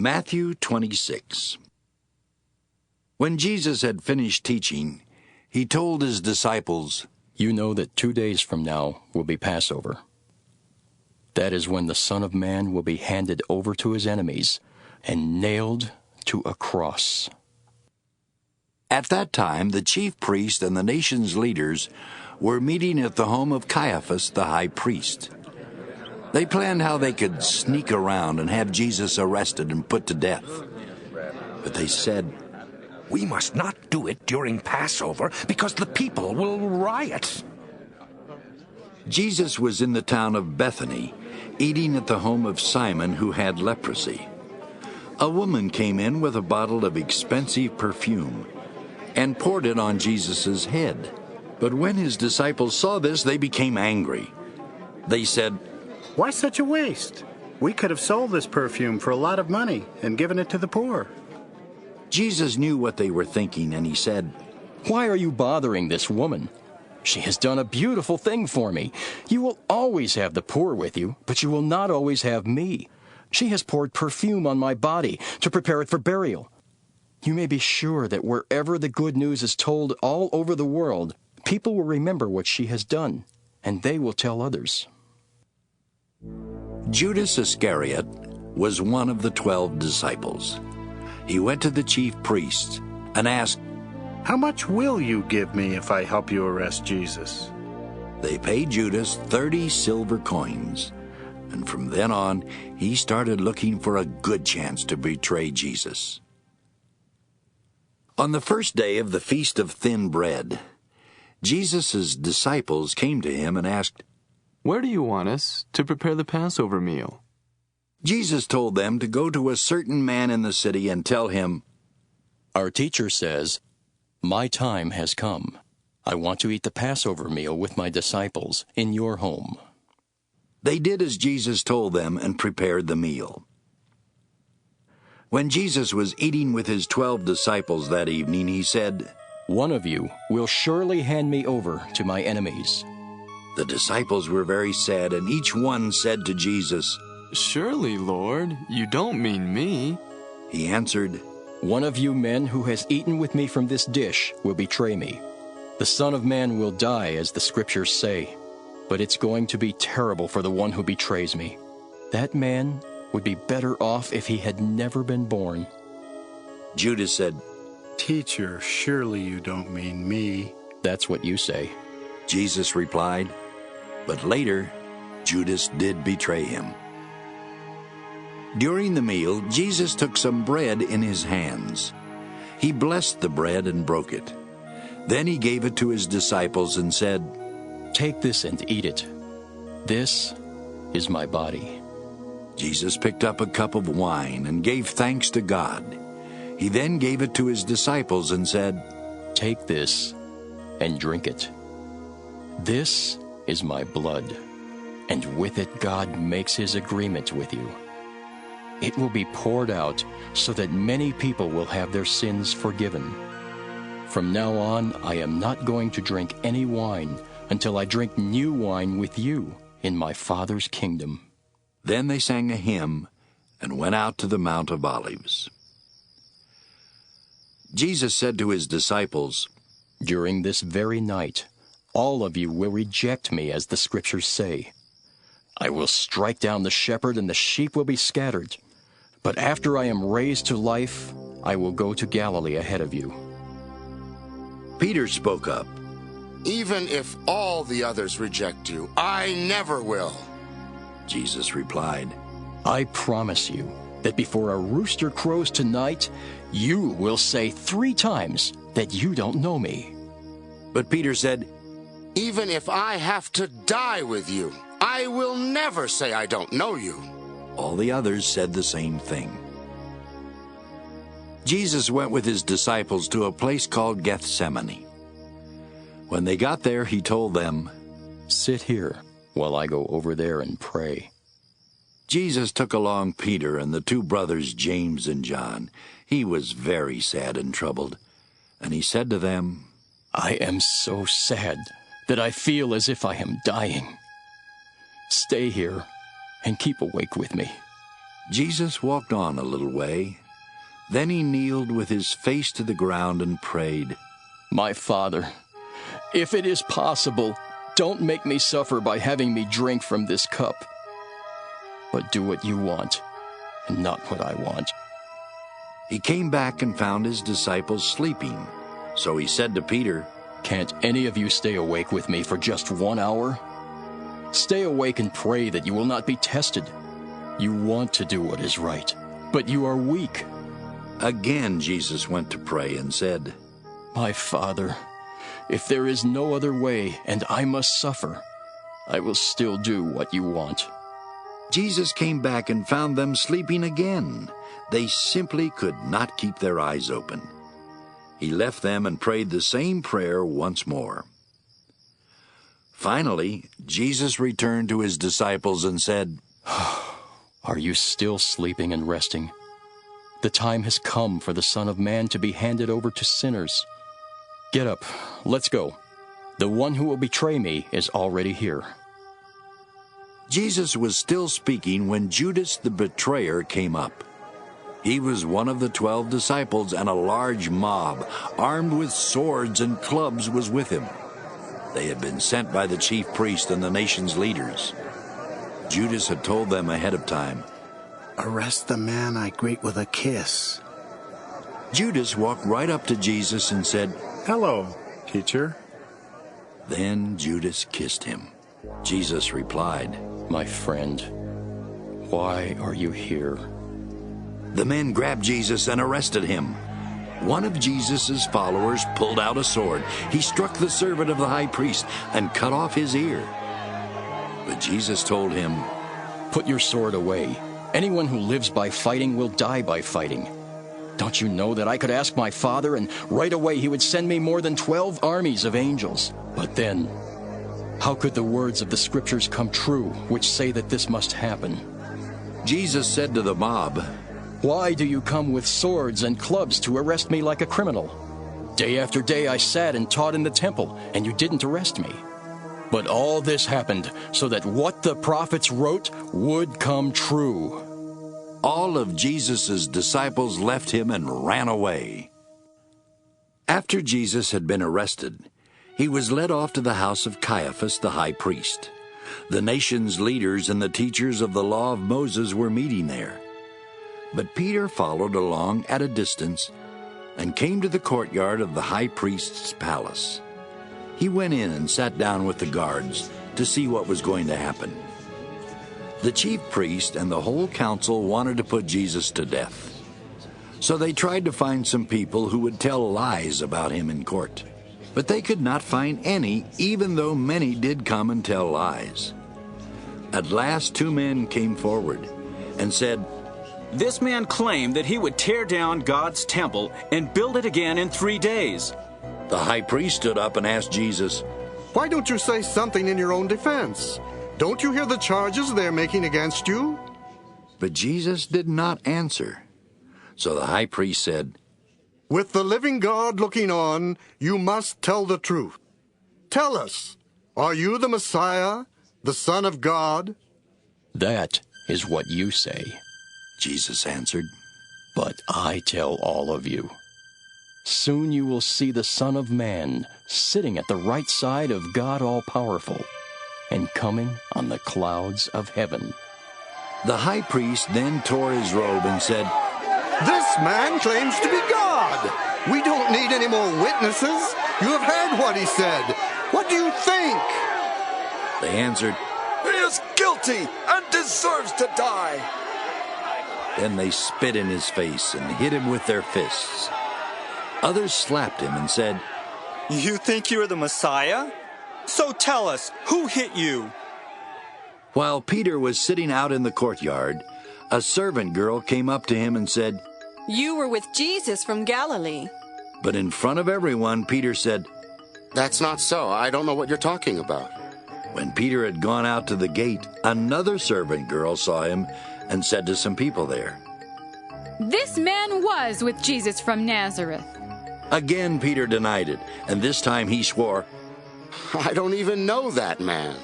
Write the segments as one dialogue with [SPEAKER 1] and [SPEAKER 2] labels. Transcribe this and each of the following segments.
[SPEAKER 1] Matthew 26. When Jesus had finished teaching, he told his disciples,
[SPEAKER 2] "You know that 2 days from now will be Passover. That is when the Son of Man will be handed over to his enemies and nailed to a cross."
[SPEAKER 1] At that time, the chief priest and the nation's leaders were meeting at the home of Caiaphas, the high priest. They planned how they could sneak around and have Jesus arrested and put to death. But they said,
[SPEAKER 3] "We must not do it during Passover because the people will riot."
[SPEAKER 1] Jesus was in the town of Bethany, eating at the home of Simon, who had leprosy. A woman came in with a bottle of expensive perfume and poured it on Jesus' head. But when his disciples saw this, they became angry. They said,
[SPEAKER 4] "Why such a waste? We could have sold this perfume for a lot of money and given it to the poor."
[SPEAKER 1] Jesus knew what they were thinking, and he said,
[SPEAKER 2] "Why are you bothering this woman? She has done a beautiful thing for me. You will always have the poor with you, but you will not always have me. She has poured perfume on my body to prepare it for burial. You may be sure that wherever the good news is told all over the world, people will remember what she has done, and they will tell others."
[SPEAKER 1] Judas Iscariot was one of the 12 disciples. He went to the chief priests and asked,
[SPEAKER 4] "How much will you give me if I help you arrest Jesus?"
[SPEAKER 1] They paid Judas 30 silver coins, and from then on, he started looking for a good chance to betray Jesus. On the first day of the Feast of Thin Bread, Jesus' disciples came to him and asked,
[SPEAKER 5] "Where do you want us to prepare the Passover meal?"
[SPEAKER 1] Jesus told them to go to a certain man in the city and tell him,
[SPEAKER 2] "Our teacher says, 'My time has come. I want to eat the Passover meal with my disciples in your home.'"
[SPEAKER 1] They did as Jesus told them and prepared the meal. When Jesus was eating with his 12 disciples that evening, he said,
[SPEAKER 2] "One of you will surely hand me over to my enemies."
[SPEAKER 1] The disciples were very sad, and each one said to Jesus,
[SPEAKER 5] "Surely, Lord, you don't mean me."
[SPEAKER 1] He answered,
[SPEAKER 2] "One of you men who has eaten with me from this dish will betray me. The Son of Man will die, as the Scriptures say, but it's going to be terrible for the one who betrays me. That man would be better off if he had never been born."
[SPEAKER 1] Judas said,
[SPEAKER 4] "Teacher, surely you don't mean me."
[SPEAKER 2] "That's what you say."
[SPEAKER 1] Jesus replied, but later Judas did betray him. During the meal, Jesus took some bread in his hands. He blessed the bread and broke it. Then he gave it to his disciples and said,
[SPEAKER 2] "Take this and eat it. This is my body."
[SPEAKER 1] Jesus picked up a cup of wine and gave thanks to God. He then gave it to his disciples and said,
[SPEAKER 2] "Take this and drink it. This is my blood, and with it God makes his agreement with you. It will be poured out so that many people will have their sins forgiven. From now on, I am not going to drink any wine until I drink new wine with you in my Father's kingdom."
[SPEAKER 1] Then they sang a hymn and went out to the Mount of Olives. Jesus said to his disciples,
[SPEAKER 2] "During this very night, all of you will reject me, as the Scriptures say. I will strike down the shepherd, and the sheep will be scattered. But after I am raised to life, I will go to Galilee ahead of you."
[SPEAKER 1] Peter spoke up.
[SPEAKER 6] "Even if all the others reject you, I never will."
[SPEAKER 1] Jesus replied,
[SPEAKER 2] "I promise you that before a rooster crows tonight, you will say 3 times that you don't know me."
[SPEAKER 1] But Peter said,
[SPEAKER 6] "Even if I have to die with you, I will never say I don't know you."
[SPEAKER 1] All the others said the same thing. Jesus went with his disciples to a place called Gethsemane. When they got there, he told them,
[SPEAKER 2] "Sit here while I go over there and pray."
[SPEAKER 1] Jesus took along Peter and the 2 brothers James and John. He was very sad and troubled, and he said to them,
[SPEAKER 2] "I am so sad that I feel as if I am dying. Stay here and keep awake with me."
[SPEAKER 1] Jesus walked on a little way. Then he kneeled with his face to the ground and prayed,
[SPEAKER 2] My Father, if it is possible, don't make me suffer by having me drink from this cup. But do what you want, and not what I want.
[SPEAKER 1] He came back and found his disciples sleeping. So he said to Peter,
[SPEAKER 2] Can't any of you stay awake with me for just 1 hour? Stay awake and pray that you will not be tested. You want to do what is right, but you are weak.
[SPEAKER 1] Again Jesus went to pray and said,
[SPEAKER 2] My Father, if there is no other way and I must suffer, I will still do what you want.
[SPEAKER 1] Jesus came back and found them sleeping again. They simply could not keep their eyes open. He left them and prayed the same prayer once more. Finally, Jesus returned to his disciples and said,
[SPEAKER 2] Are you still sleeping and resting? The time has come for the Son of Man to be handed over to sinners. Get up, let's go. The one who will betray me is already here.
[SPEAKER 1] Jesus was still speaking when Judas the betrayer came up. He was one of the 12 disciples, and a large mob, armed with swords and clubs, was with him. They had been sent by the chief priest and the nation's leaders. Judas had told them ahead of time,
[SPEAKER 4] Arrest the man I greet with a kiss.
[SPEAKER 1] Judas walked right up to Jesus and said,
[SPEAKER 4] Hello, teacher.
[SPEAKER 1] Then Judas kissed him. Jesus replied,
[SPEAKER 2] My friend, why are you here?
[SPEAKER 1] The men grabbed Jesus and arrested him. One of Jesus' followers pulled out a sword. He struck the servant of the high priest and cut off his ear. But Jesus told him,
[SPEAKER 2] Put your sword away. Anyone who lives by fighting will die by fighting. Don't you know that I could ask my Father, and right away he would send me more than 12 armies of angels? But then, how could the words of the Scriptures come true, which say that this must happen?
[SPEAKER 1] Jesus said to the mob,
[SPEAKER 2] Why do you come with swords and clubs to arrest me like a criminal? Day after day I sat and taught in the temple, and you didn't arrest me. But all this happened so that what the prophets wrote would come true.
[SPEAKER 1] All of Jesus' disciples left him and ran away. After Jesus had been arrested, he was led off to the house of Caiaphas the high priest. The nation's leaders and the teachers of the law of Moses were meeting there. But Peter followed along at a distance and came to the courtyard of the high priest's palace. He went in and sat down with the guards to see what was going to happen. The chief priest and the whole council wanted to put Jesus to death. So they tried to find some people who would tell lies about him in court. But they could not find any, even though many did come and tell lies. At last 2 men came forward and said,
[SPEAKER 7] This man claimed that he would tear down God's temple and build it again in 3 days.
[SPEAKER 1] The high priest stood up and asked Jesus,
[SPEAKER 8] Why don't you say something in your own defense? Don't you hear the charges they're making against you?
[SPEAKER 1] But Jesus did not answer. So the high priest said,
[SPEAKER 8] With the living God looking on, you must tell the truth. Tell us, are you the Messiah, the Son of God?
[SPEAKER 2] That is what you say.
[SPEAKER 1] Jesus answered,
[SPEAKER 2] But I tell all of you, soon you will see the Son of Man sitting at the right side of God All-Powerful and coming on the clouds of heaven.
[SPEAKER 1] The high priest then tore his robe and said,
[SPEAKER 8] This man claims to be God. We don't need any more witnesses. You have heard what he said. What do you think?
[SPEAKER 1] They answered,
[SPEAKER 9] He is guilty and deserves to die.
[SPEAKER 1] Then they spit in his face and hit him with their fists. Others slapped him and said,
[SPEAKER 10] You think you're the Messiah? So tell us, who hit you?
[SPEAKER 1] While Peter was sitting out in the courtyard, a servant girl came up to him and said,
[SPEAKER 11] You were with Jesus from Galilee.
[SPEAKER 1] But in front of everyone, Peter said,
[SPEAKER 6] That's not so. I don't know what you're talking about.
[SPEAKER 1] When Peter had gone out to the gate, another servant girl saw him and said to some people there,
[SPEAKER 12] This man was with Jesus from Nazareth.
[SPEAKER 1] Again Peter denied it, and this time he swore,
[SPEAKER 6] I don't even know that man.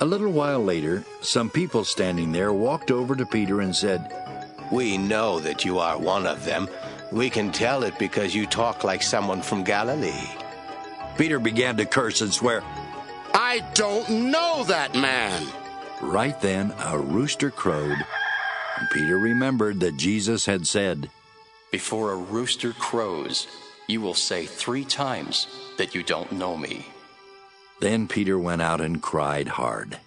[SPEAKER 1] A little while later, some people standing there walked over to Peter and said,
[SPEAKER 13] We know that you are one of them. We can tell it because you talk like someone from Galilee.
[SPEAKER 1] Peter began to curse and swear.
[SPEAKER 6] I don't know that man.
[SPEAKER 1] Right then, a rooster crowed, and Peter remembered that Jesus had said,
[SPEAKER 2] Before a rooster crows, you will say 3 times that you don't know me.
[SPEAKER 1] Then Peter went out and cried hard.